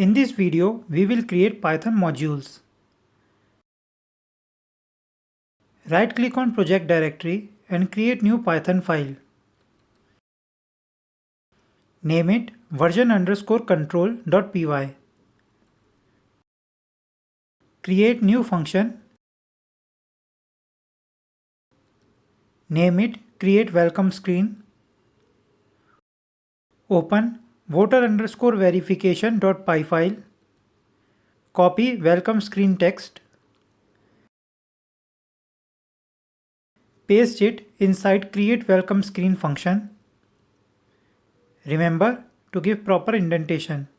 In this video, we will create Python modules. Right-click on project directory and create new Python file. Name it version_control.py. Create new function. Name it create welcome screen. Open voter_verification.py file. Copy welcome screen text. Paste it inside create welcome screen function. Remember to give proper indentation.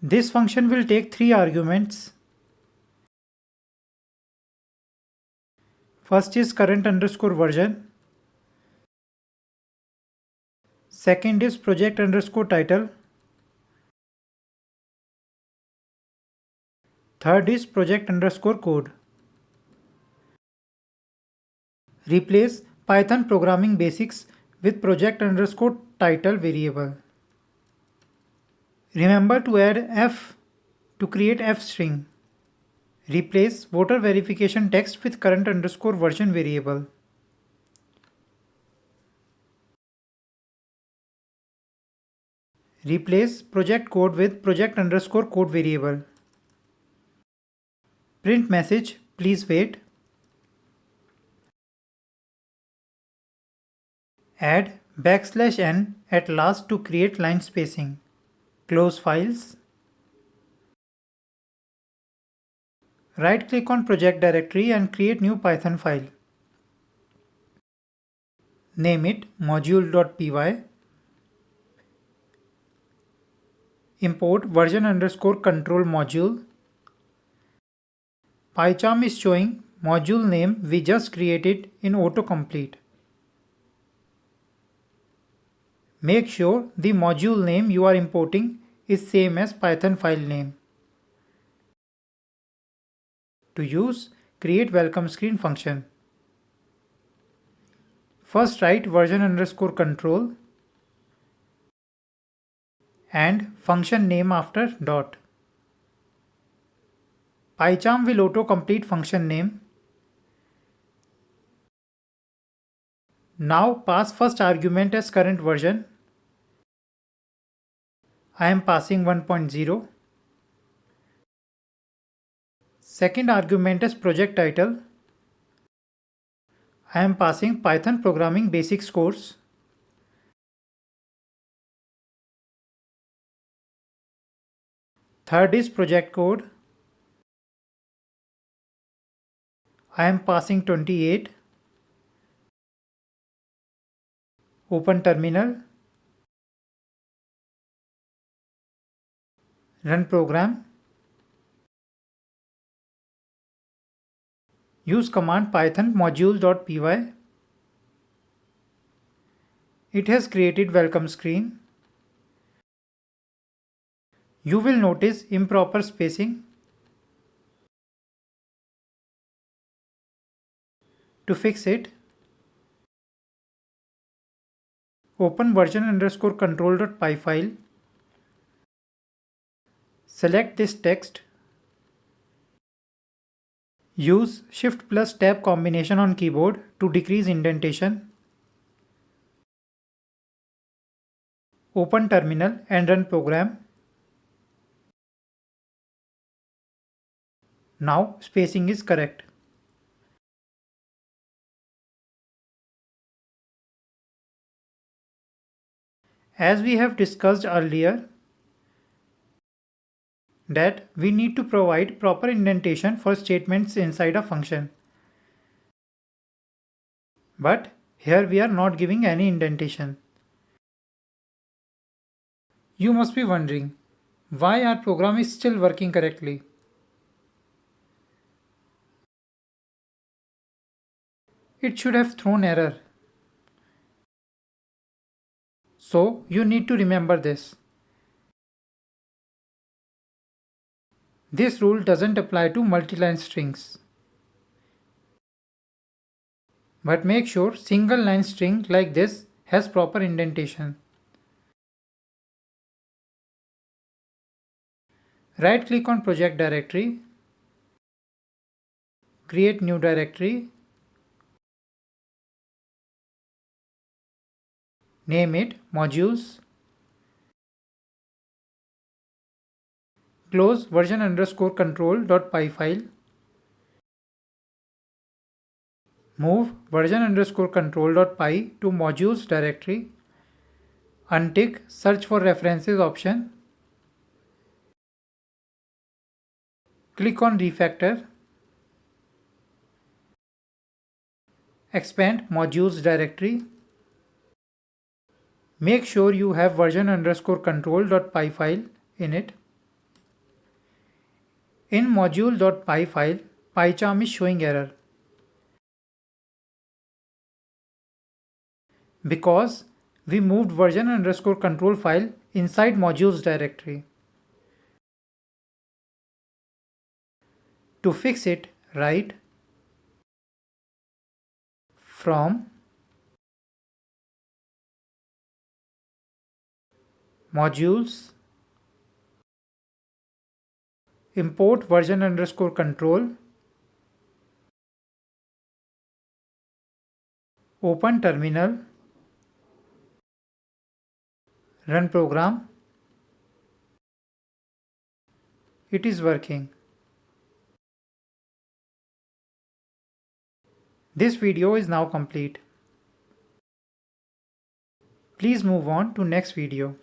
This function will take 3 arguments. First is current_version. Second is project_title. Third is project_code. Replace Python programming basics with project_title variable. Remember to add f to create f string. Replace voter verification text with current_version variable. Replace project code with project_code variable. Print message, please wait. Add \n at last to create line spacing. Close files. Right-click on project directory and create new Python file. Name it module.py. Import version_control module. PyCharm is showing module name we just created in autocomplete. Make sure the module name you are importing is same as Python file name. To use, create welcome screen function. First write version_control and function name after dot. PyCharm will autocomplete function name. Now pass first argument as current version. I am passing 1.0. Second argument as project title. I am passing Python programming basics course. Third is project code. I am passing 28. Open terminal. Run program. Use command python module.py. It has created welcome screen. You will notice improper spacing. To fix it, open version_control.py file. Select this text. Use Shift+Tab combination on keyboard to decrease indentation. Open terminal and run program. Now spacing is correct. As we have discussed earlier, that we need to provide proper indentation for statements inside a function. But here we are not giving any indentation. You must be wondering why our program is still working correctly. It should have thrown error. So you need to remember this. This rule doesn't apply to multi-line strings. But make sure single line string like this has proper indentation. Right click on project directory, create new directory, name it modules, close version_control.py file, move version_control.py to modules directory, untick search for references option, click on refactor, expand modules directory, make sure you have version_control.py file in it. In module.py file, PyCharm is showing error because we moved version_control file inside modules directory. To fix it, write from modules import version_control, open terminal, run program. It is working. This video is now complete. Please move on to next video.